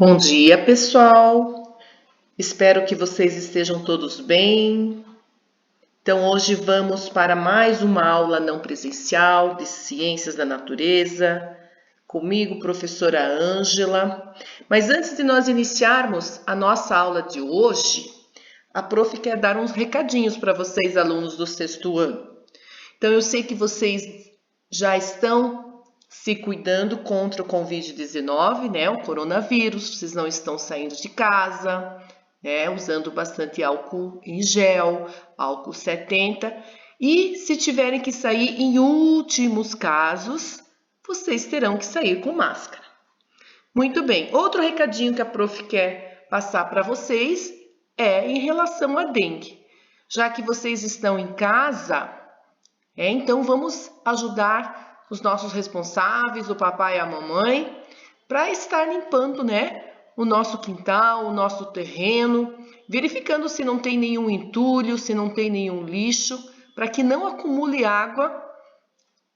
Bom dia, pessoal. Espero que vocês estejam todos bem. Então, hoje vamos para mais uma aula não presencial de Ciências da Natureza, comigo, professora Ângela. Mas antes de nós iniciarmos a nossa aula de hoje, a prof quer dar uns recadinhos para vocês, alunos do sexto ano. Então, eu sei que vocês já estão se cuidando contra o Covid-19, né, o coronavírus, vocês não estão saindo de casa, né, usando bastante álcool em gel, álcool 70, e se tiverem que sair em últimos casos, vocês terão que sair com máscara. Muito bem, outro recadinho que a prof quer passar para vocês é em relação à dengue. Já que vocês estão em casa, então vamos ajudar os nossos responsáveis, o papai e a mamãe, para estar limpando, né, o nosso quintal, o nosso terreno, verificando se não tem nenhum entulho, se não tem nenhum lixo, para que não acumule água,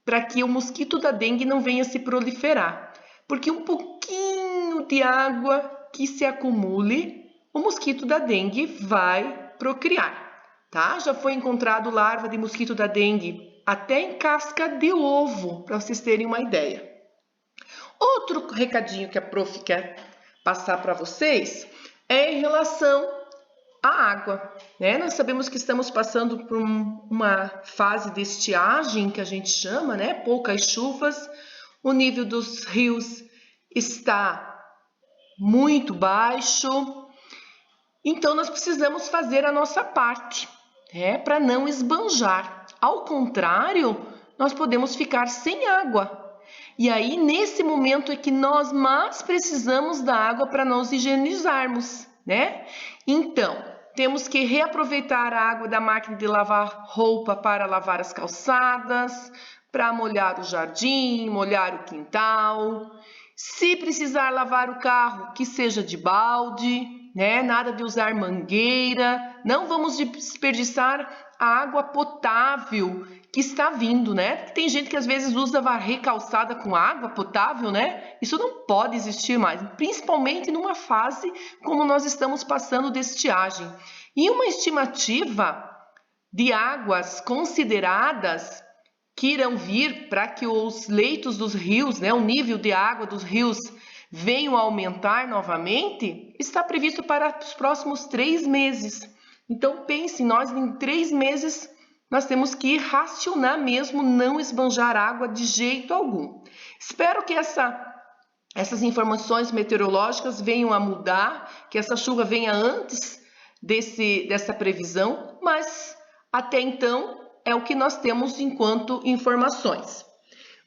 para que o mosquito da dengue não venha se proliferar. Porque um pouquinho de água que se acumule, o mosquito da dengue vai procriar, tá? Já foi encontrado larva de mosquito da dengue até em casca de ovo, para vocês terem uma ideia. Outro recadinho que a prof quer passar para vocês é em relação à água, né? Nós sabemos que estamos passando por uma fase de estiagem, que a gente chama, né? Poucas chuvas, o nível dos rios está muito baixo, então nós precisamos fazer a nossa parte, né? Para não esbanjar. Ao contrário, nós podemos ficar sem água. E aí, nesse momento é que nós mais precisamos da água para nos higienizarmos, né? Então, temos que reaproveitar a água da máquina de lavar roupa para lavar as calçadas, para molhar o jardim, molhar o quintal. Se precisar lavar o carro, que seja de balde, né? Nada de usar mangueira. Não vamos desperdiçar a água potável que está vindo, né? Tem gente que às vezes usa varrer calçada com água potável, né? Isso não pode existir mais, principalmente numa fase como nós estamos passando de estiagem. E uma estimativa de águas consideradas que irão vir para que os leitos dos rios, né, o nível de água dos rios venham a aumentar novamente, está previsto para os próximos 3 meses. Então, pense, nós em 3 meses, nós temos que racionar mesmo, não esbanjar água de jeito algum. Espero que essas informações meteorológicas venham a mudar, que essa chuva venha antes dessa previsão, mas até então é o que nós temos enquanto informações.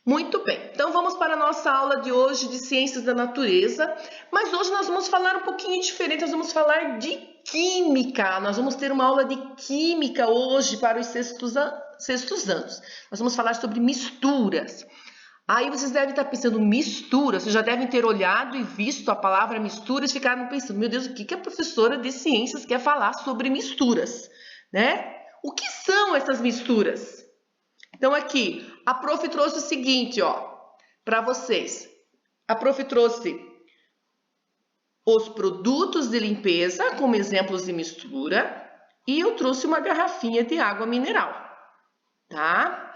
Muito bem, então vamos para a nossa aula de hoje de Ciências da Natureza, mas hoje nós vamos falar um pouquinho diferente, nós vamos falar de Química, nós vamos ter uma aula de Química hoje para os sextos anos, nós vamos falar sobre misturas. Aí vocês devem estar pensando, mistura, vocês já devem ter olhado e visto a palavra misturas e ficaram pensando, meu Deus, o que a professora de ciências quer falar sobre misturas, né? O que são essas misturas? Então aqui, a prof trouxe o seguinte, ó, para vocês. A prof trouxe os produtos de limpeza como exemplos de mistura e eu trouxe uma garrafinha de água mineral, tá?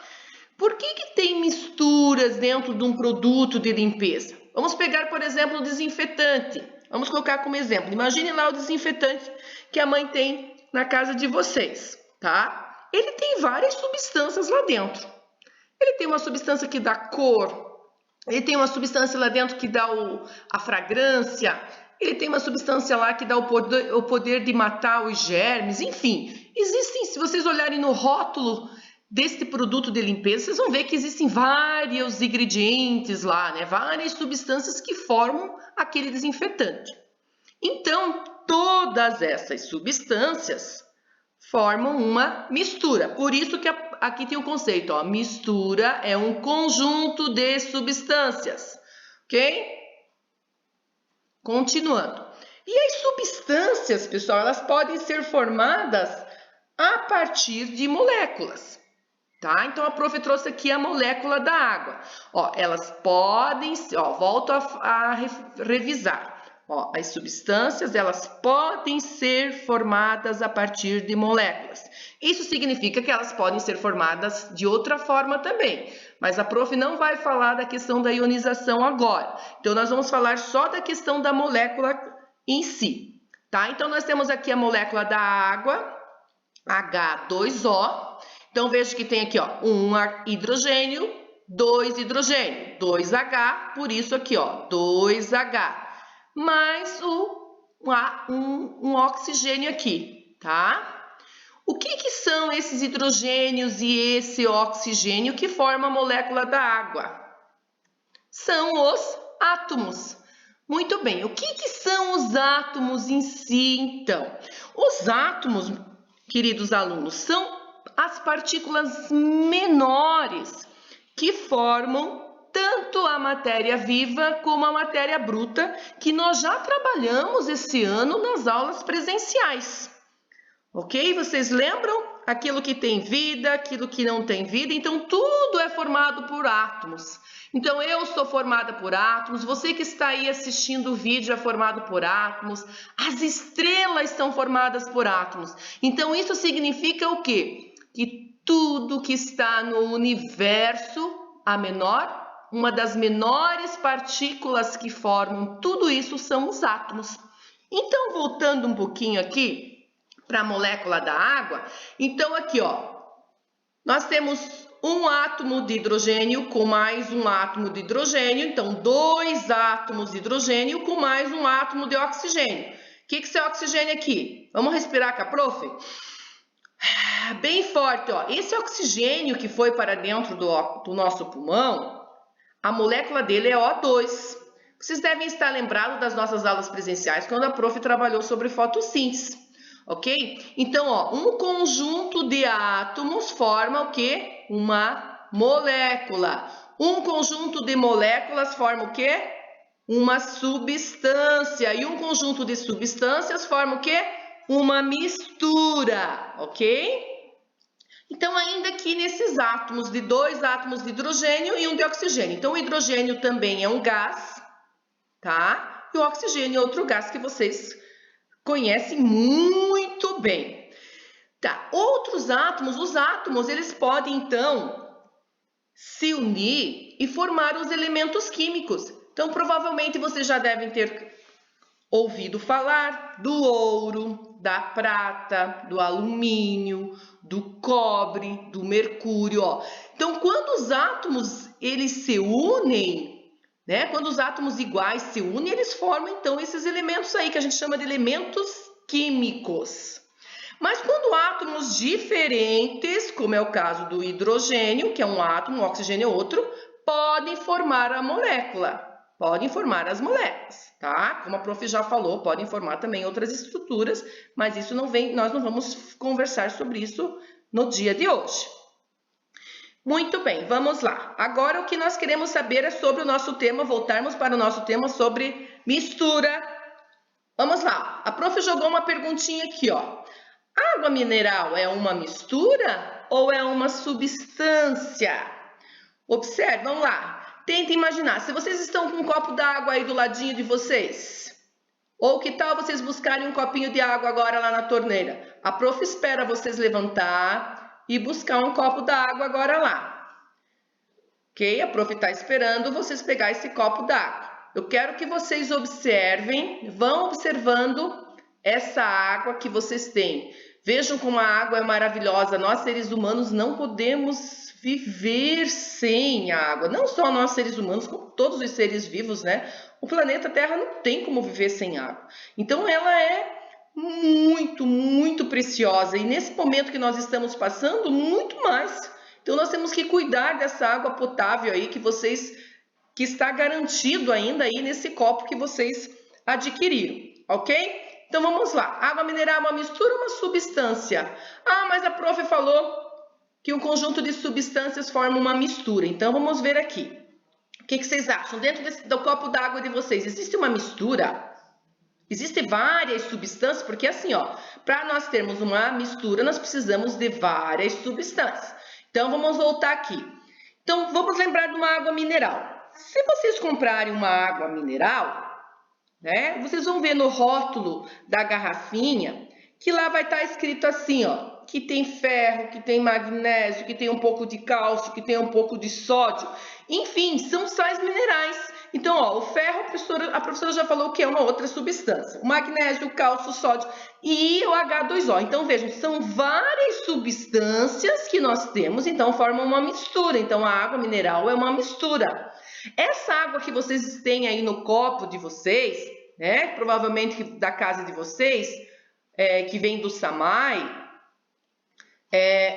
Por que tem misturas dentro de um produto de limpeza? Vamos pegar, por exemplo, o desinfetante. Vamos colocar como exemplo. Imagine lá o desinfetante que a mãe tem na casa de vocês, tá? Ele tem várias substâncias lá dentro. Ele tem uma substância que dá cor, ele tem uma substância lá dentro que dá a fragrância, ele tem uma substância lá que dá o poder de matar os germes, enfim. Existem, se vocês olharem no rótulo deste produto de limpeza, vocês vão ver que existem vários ingredientes lá, né? Várias substâncias que formam aquele desinfetante. Então, todas essas substâncias formam uma mistura. Por isso que aqui tem o conceito, ó, mistura é um conjunto de substâncias, ok? Continuando. E as substâncias, pessoal, elas podem ser formadas a partir de moléculas. Tá? Então, a prof trouxe aqui a molécula da água. Ó, elas podem, ó, volto a revisar. Ó, as substâncias, elas podem ser formadas a partir de moléculas. Isso significa que elas podem ser formadas de outra forma também. Mas a prof não vai falar da questão da ionização agora. Então, nós vamos falar só da questão da molécula em si, tá? Então, nós temos aqui a molécula da água, H2O. Então, veja que tem aqui, ó, um hidrogênio, 2 hidrogênio, 2H, por isso aqui, ó, 2H, mais um oxigênio aqui, tá? O que são esses hidrogênios e esse oxigênio que formam a molécula da água? São os átomos. Muito bem, o que são os átomos em si, então? Os átomos, queridos alunos, são as partículas menores que formam tanto a matéria viva como a matéria bruta, que nós já trabalhamos esse ano nas aulas presenciais. Ok? Vocês lembram? Aquilo que tem vida, aquilo que não tem vida, então tudo é formado por átomos. Então eu sou formada por átomos, você que está aí assistindo o vídeo é formado por átomos, as estrelas são formadas por átomos. Então isso significa o quê? Que tudo que está no universo, uma das menores partículas que formam tudo isso são os átomos. Então, voltando um pouquinho aqui para a molécula da água, então aqui, ó, nós temos um átomo de hidrogênio com mais um átomo de hidrogênio, então 2 átomos de hidrogênio com mais um átomo de oxigênio. O que é esse oxigênio aqui? Vamos respirar com a prof? Bem forte, ó. Esse oxigênio que foi para dentro do nosso pulmão, a molécula dele é O2. Vocês devem estar lembrados das nossas aulas presenciais quando a prof trabalhou sobre fotossíntese, ok? Então, ó, um conjunto de átomos forma o quê? Uma molécula. Um conjunto de moléculas forma o quê? Uma substância. E um conjunto de substâncias forma o quê? Uma mistura, ok? Então, ainda aqui nesses átomos, de 2 átomos de hidrogênio e um de oxigênio. Então, o hidrogênio também é um gás, tá? E o oxigênio é outro gás que vocês conhecem muito bem. Tá, outros átomos, os átomos, eles podem, então, se unir e formar os elementos químicos. Então, provavelmente, vocês já devem ter ouvido falar do ouro, da prata, do alumínio, do cobre, do mercúrio, ó. Então, quando os átomos eles se unem, né? Quando os átomos iguais se unem, eles formam então esses elementos aí que a gente chama de elementos químicos. Mas quando átomos diferentes, como é o caso do hidrogênio, que é um átomo, o oxigênio é outro, podem formar a molécula. Podem formar as moléculas, tá? Como a prof já falou, podem formar também outras estruturas, mas isso nós não vamos conversar sobre isso no dia de hoje. Muito bem, vamos lá. Agora o que nós queremos saber é sobre o nosso tema, voltarmos para o nosso tema sobre mistura. Vamos lá, a prof jogou uma perguntinha aqui, ó. Água mineral é uma mistura ou é uma substância? Observe, vamos lá. Tenta imaginar, se vocês estão com um copo d'água aí do ladinho de vocês, ou que tal vocês buscarem um copinho de água agora lá na torneira? A prof espera vocês levantar e buscar um copo d'água agora lá. Ok? A prof está esperando vocês pegar esse copo d'água. Eu quero que vocês observem, vão observando essa água que vocês têm. Vejam como a água é maravilhosa. Nós, seres humanos, não podemos viver sem água. Não só nós, seres humanos, como todos os seres vivos, né? O planeta Terra não tem como viver sem água. Então, ela é muito, muito preciosa. E nesse momento que nós estamos passando, muito mais. Então, nós temos que cuidar dessa água potável aí que está garantido ainda aí nesse copo que vocês adquiriram, ok? Então, vamos lá. Água mineral é uma mistura ou uma substância? Ah, mas a prof falou que um conjunto de substâncias forma uma mistura. Então, vamos ver aqui. O que vocês acham? Dentro do copo d'água de vocês, existe uma mistura? Existem várias substâncias? Porque assim, ó, para nós termos uma mistura, nós precisamos de várias substâncias. Então, vamos voltar aqui. Então, vamos lembrar de uma água mineral. Se vocês comprarem uma água mineral, né? Vocês vão ver no rótulo da garrafinha que lá vai estar escrito assim, ó, que tem ferro, que tem magnésio, que tem um pouco de cálcio, que tem um pouco de sódio. Enfim, são sais minerais. Então, ó, o ferro, a professora já falou que é uma outra substância. O magnésio, o cálcio, o sódio e o H2O. Então, vejam, são várias substâncias que nós temos, então formam uma mistura. Então, a água mineral é uma mistura. Essa água que vocês têm aí no copo de vocês, né, provavelmente da casa de vocês, que vem do Samai,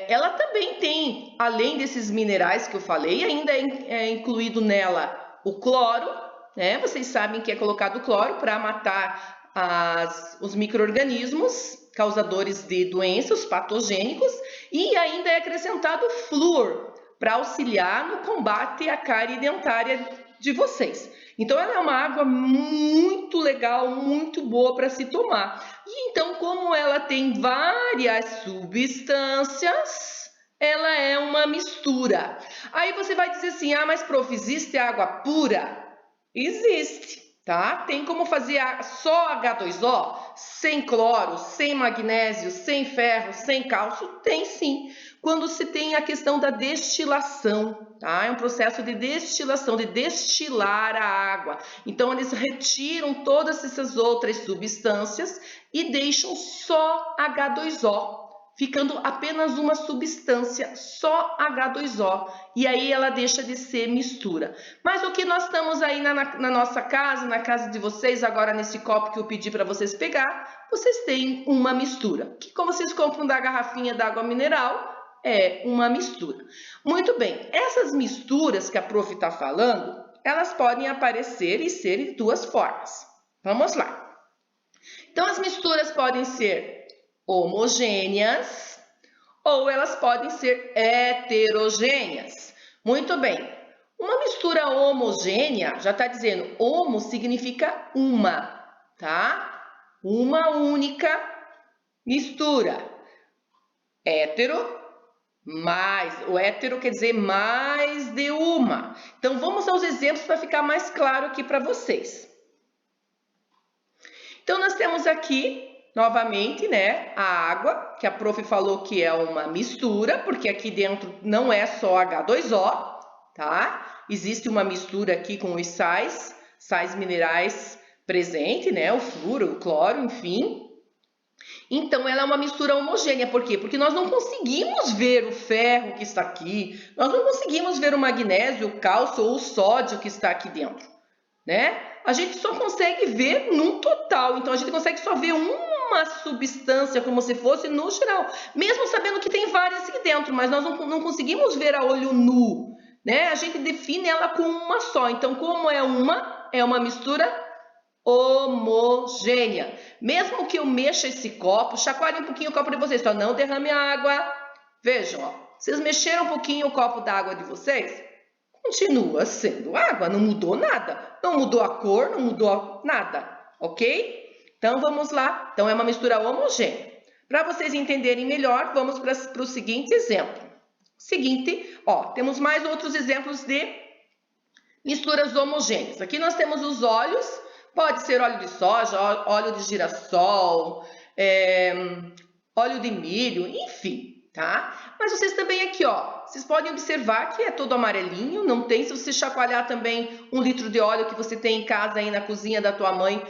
ela também tem, além desses minerais que eu falei, ainda é incluído nela o cloro, né? Vocês sabem que é colocado cloro para matar os micro-organismos causadores de doenças, patogênicos, e ainda é acrescentado flúor para auxiliar no combate à cárie dentária de vocês. Então, ela é uma água muito legal, muito boa para se tomar. E então, como ela tem várias substâncias, ela é uma mistura. Aí você vai dizer assim, mas prof, existe água pura? Existe, tá? Tem como fazer só H2O, sem cloro, sem magnésio, sem ferro, sem cálcio? Tem sim. Quando se tem a questão da destilação, tá? É um processo de destilação, de destilar a água. Então, eles retiram todas essas outras substâncias e deixam só H2O, ficando apenas uma substância, só H2O. E aí ela deixa de ser mistura. Mas o que nós estamos aí na nossa casa, na casa de vocês, agora nesse copo que eu pedi para vocês pegar, vocês têm uma mistura. Que como vocês compram da garrafinha d'água mineral, é uma mistura. Muito bem, essas misturas que a prof está falando, elas podem aparecer e ser de duas formas. Vamos lá. Então, as misturas podem ser homogêneas ou elas podem ser heterogêneas. Muito bem, uma mistura homogênea, já está dizendo, homo significa uma, tá? Uma única mistura. Hétero, mais, o hétero quer dizer mais de uma. Então, vamos aos exemplos para ficar mais claro aqui para vocês. Então, nós temos aqui, novamente, né, a água, que a prof falou que é uma mistura, porque aqui dentro não é só H2O, tá? Existe uma mistura aqui com os sais minerais presentes, né, o flúor, o cloro, enfim. Então, ela é uma mistura homogênea. Por quê? Porque nós não conseguimos ver o ferro que está aqui, nós não conseguimos ver o magnésio, o cálcio ou o sódio que está aqui dentro, né? A gente só consegue ver num total. Então, a gente consegue só ver uma substância como se fosse no geral, mesmo sabendo que tem várias aqui dentro, mas nós não conseguimos ver a olho nu, né? A gente define ela com uma só. Então, como é uma mistura homogênea. Mesmo que eu mexa esse copo, chacoalhe um pouquinho o copo de vocês, só não derrame a água. Vejam, ó, vocês mexeram um pouquinho o copo d'água de vocês, continua sendo água, não mudou nada. Não mudou a cor, não mudou nada, ok? Então, vamos lá. Então, é uma mistura homogênea. Para vocês entenderem melhor, vamos para o seguinte exemplo. Seguinte, ó, temos mais outros exemplos de misturas homogêneas. Aqui nós temos os óleos. Pode ser óleo de soja, óleo de girassol, óleo de milho, enfim, tá? Mas vocês também aqui, ó, vocês podem observar que é todo amarelinho, não tem, se você chacoalhar também 1 litro de óleo que você tem em casa aí na cozinha da tua mãe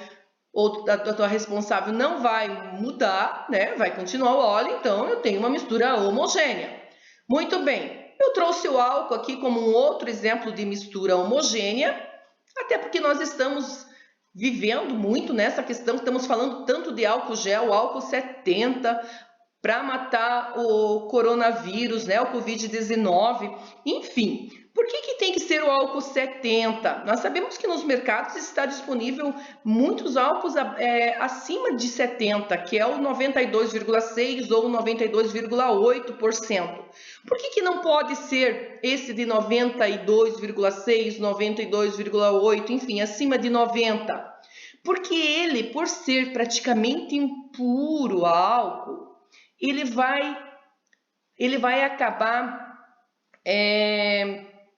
ou da tua responsável, não vai mudar, né? Vai continuar o óleo, então eu tenho uma mistura homogênea. Muito bem, eu trouxe o álcool aqui como um outro exemplo de mistura homogênea, até porque nós estamos vivendo muito nessa questão, estamos falando tanto de álcool gel, álcool 70, para matar o coronavírus, né, o Covid-19, enfim. Por que tem que ser o álcool 70? Nós sabemos que nos mercados está disponível muitos álcools acima de 70, que é o 92,6% ou 92,8%. Por que não pode ser esse de 92,6%, 92,8%, enfim, acima de 90%? Porque ele, por ser praticamente impuro álcool, ele vai acabar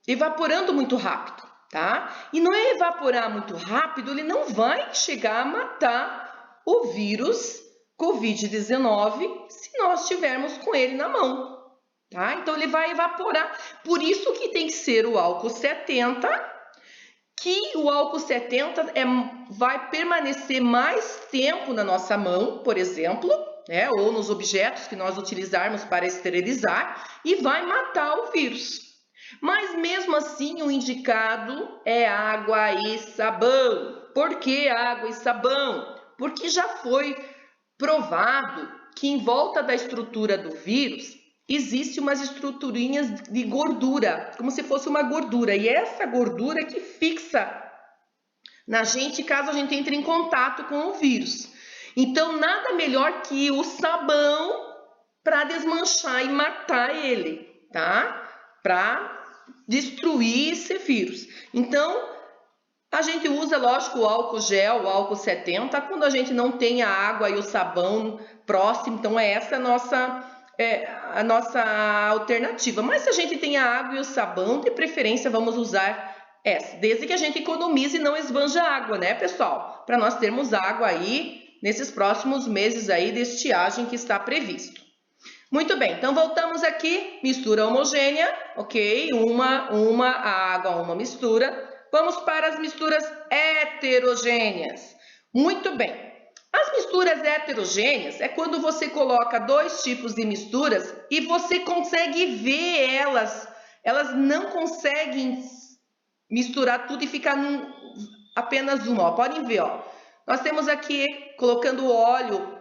evaporando muito rápido. tá? E não é evaporar muito rápido, ele não vai chegar a matar o vírus Covid-19 se nós estivermos com ele na mão, tá? Então ele vai evaporar. Por isso que tem que ser o álcool 70, que o álcool 70 vai permanecer mais tempo na nossa mão, por exemplo, né? Ou nos objetos que nós utilizarmos para esterilizar e vai matar o vírus. Mas mesmo assim o indicado é água e sabão. Por que água e sabão? Porque já foi provado que em volta da estrutura do vírus existe umas estruturinhas de gordura, como se fosse uma gordura, e essa gordura que fixa na gente caso a gente entre em contato com o vírus. Então nada melhor que o sabão para desmanchar e matar ele, tá? Para destruir esse vírus. Então a gente usa, lógico, o álcool gel, o álcool 70, quando a gente não tem a água e o sabão próximo. Então, essa a nossa alternativa. Mas se a gente tem a água e o sabão, de preferência, vamos usar essa. Desde que a gente economize e não esbanja água, né, pessoal? Para nós termos água aí nesses próximos meses aí de estiagem que está previsto. Muito bem, então voltamos aqui. Mistura homogênea, ok? Uma água, uma mistura. Vamos para as misturas heterogêneas. Muito bem. As misturas heterogêneas é quando você coloca dois tipos de misturas e você consegue ver elas. Elas não conseguem misturar tudo e ficar apenas uma. Ó. Podem ver, ó. Nós temos aqui colocando óleo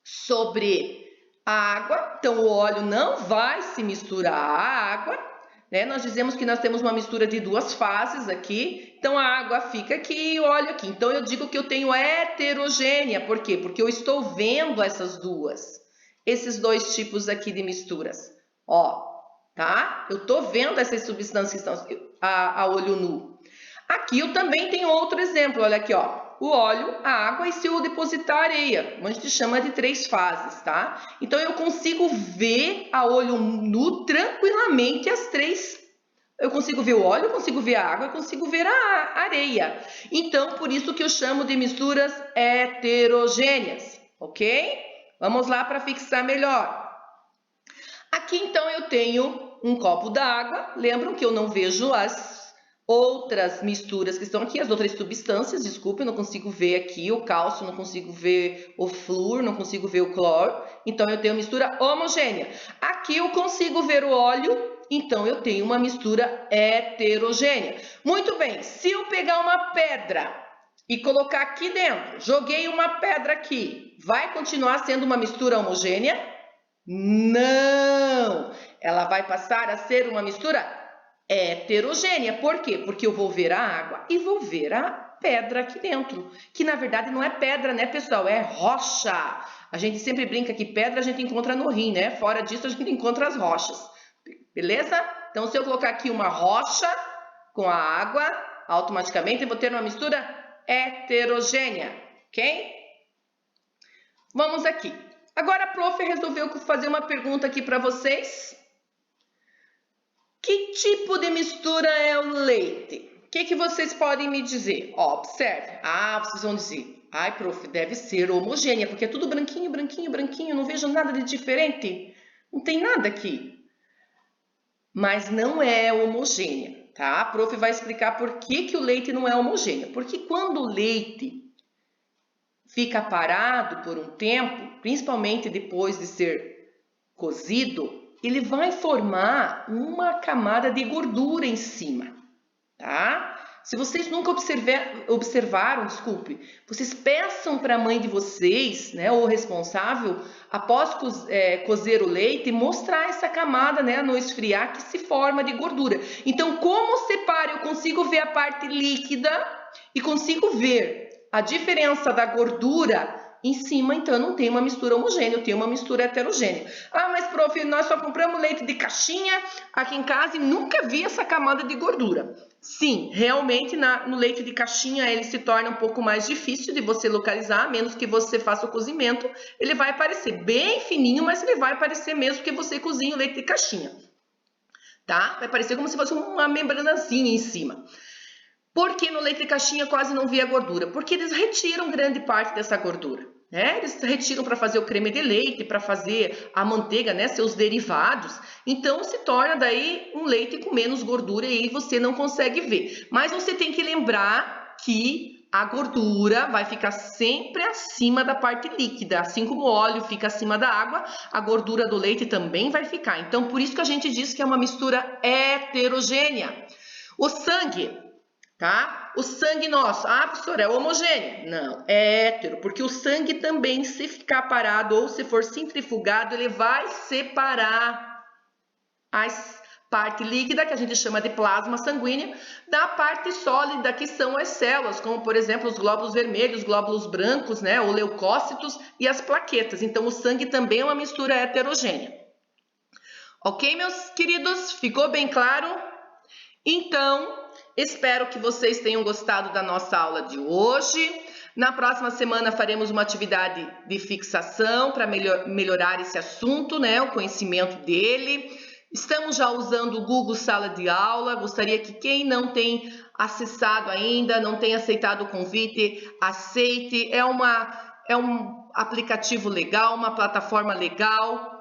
sobre a água. Então, o óleo não vai se misturar à água. Né? Nós dizemos que nós temos uma mistura de duas fases aqui, então a água fica aqui e o óleo aqui. Então eu digo que eu tenho heterogênea, por quê? Porque eu estou vendo esses dois tipos aqui de misturas. Ó, tá? Eu estou vendo essas substâncias que estão a olho nu. Aqui eu também tenho outro exemplo, olha aqui, ó. O óleo, a água e se eu depositar areia, a gente chama de 3 fases, tá? Então eu consigo ver a olho nu tranquilamente as 3. Eu consigo ver o óleo, eu consigo ver a água, eu consigo ver a areia. Então, por isso que eu chamo de misturas heterogêneas, ok? Vamos lá para fixar melhor. Aqui então eu tenho um copo d'água. Lembram que eu não vejo as outras misturas que estão aqui, as outras substâncias, desculpa, eu não consigo ver aqui o cálcio, não consigo ver o flúor, não consigo ver o cloro, então eu tenho mistura homogênea. Aqui eu consigo ver o óleo, então eu tenho uma mistura heterogênea. Muito bem, se eu pegar uma pedra e colocar aqui dentro, joguei uma pedra aqui, vai continuar sendo uma mistura homogênea? Não! Ela vai passar a ser uma mistura heterogênea. Por quê? Porque eu vou ver a água e vou ver a pedra aqui dentro. Que na verdade não é pedra, né, pessoal? É rocha. A gente sempre brinca que pedra a gente encontra no rio, né? Fora disso a gente encontra as rochas. Beleza? Então se eu colocar aqui uma rocha com a água, automaticamente eu vou ter uma mistura heterogênea. Ok? Vamos aqui. Agora a prof resolveu fazer uma pergunta aqui para vocês. Que tipo de mistura é o leite? O que vocês podem me dizer? Ó, observe. Ah, vocês vão dizer. Ai, prof, deve ser homogênea, porque é tudo branquinho, branquinho, branquinho. Não vejo nada de diferente. Não tem nada aqui. Mas não é homogênea, tá? A prof vai explicar por que o leite não é homogêneo. Porque quando o leite fica parado por um tempo, principalmente depois de ser cozido, ele vai formar uma camada de gordura em cima, tá? Se vocês nunca observaram, vocês peçam para a mãe de vocês, né, ou responsável, após cozer o leite, mostrar essa camada, né, no esfriar, que se forma de gordura. Então, como separa, eu consigo ver a parte líquida e consigo ver a diferença da gordura em cima, então eu não tenho uma mistura homogênea, eu tenho uma mistura heterogênea. Ah, mas prof, nós só compramos leite de caixinha aqui em casa e nunca vi essa camada de gordura. Sim, realmente no leite de caixinha ele se torna um pouco mais difícil de você localizar, a menos que você faça o cozimento. Ele vai aparecer bem fininho, mas ele vai aparecer mesmo que você cozinha o leite de caixinha. Tá? Vai parecer como se fosse uma membranazinha em cima. Por que no leite de caixinha quase não via gordura? Porque eles retiram grande parte dessa gordura. Né? Eles retiram para fazer o creme de leite, para fazer a manteiga, né? Seus derivados. Então se torna daí um leite com menos gordura e aí você não consegue ver. Mas você tem que lembrar que a gordura vai ficar sempre acima da parte líquida. Assim como o óleo fica acima da água, a gordura do leite também vai ficar. Então por isso que a gente diz que é uma mistura heterogênea. O sangue, tá? O sangue nosso, professora, é homogêneo? Não, é hétero, porque o sangue também, se ficar parado ou se for centrifugado, ele vai separar a parte líquida, que a gente chama de plasma sanguíneo, da parte sólida, que são as células, como por exemplo os glóbulos vermelhos, glóbulos brancos, né, ou leucócitos e as plaquetas. Então o sangue também é uma mistura heterogênea. Ok, meus queridos? Ficou bem claro? Então, espero que vocês tenham gostado da nossa aula de hoje. Na próxima semana faremos uma atividade de fixação para melhorar esse assunto, né, o conhecimento dele. Estamos já usando o Google Sala de Aula. Gostaria que quem não tem acessado ainda, não tem aceitado o convite, aceite. É um aplicativo legal, uma plataforma legal,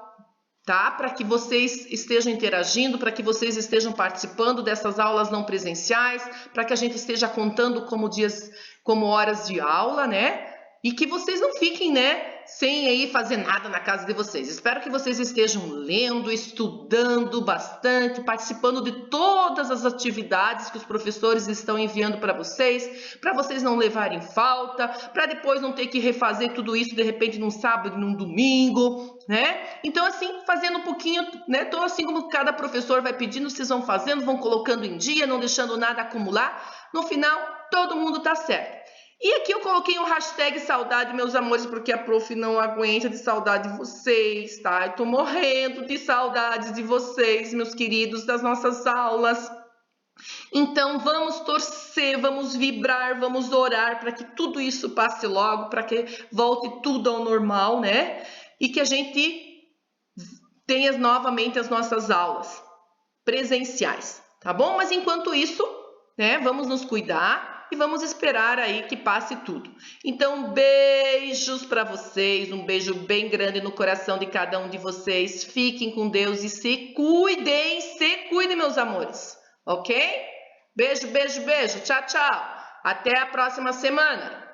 tá? Para que vocês estejam interagindo, para que vocês estejam participando dessas aulas não presenciais, para que a gente esteja contando como horas de aula, né? E que vocês não fiquem, né, sem aí fazer nada na casa de vocês. Espero que vocês estejam lendo, estudando bastante, participando de todas as atividades que os professores estão enviando para vocês não levarem falta, para depois não ter que refazer tudo isso de repente num sábado, num domingo, né? Então assim, fazendo um pouquinho, né? Então assim como cada professor vai pedindo, vocês vão fazendo, vão colocando em dia, não deixando nada acumular. No final, todo mundo tá certo. E aqui eu coloquei um hashtag saudade, meus amores, porque a prof não aguenta de saudade de vocês, tá? Eu tô morrendo de saudades de vocês, meus queridos, das nossas aulas. Então vamos torcer, vamos vibrar, vamos orar para que tudo isso passe logo, para que volte tudo ao normal, né? E que a gente tenha novamente as nossas aulas presenciais, tá bom? Mas enquanto isso, né, vamos nos cuidar e vamos esperar aí que passe tudo. Então, beijos para vocês, um beijo bem grande no coração de cada um de vocês. Fiquem com Deus e se cuidem, meus amores, ok? Beijo, beijo, beijo. Tchau, tchau. Até a próxima semana.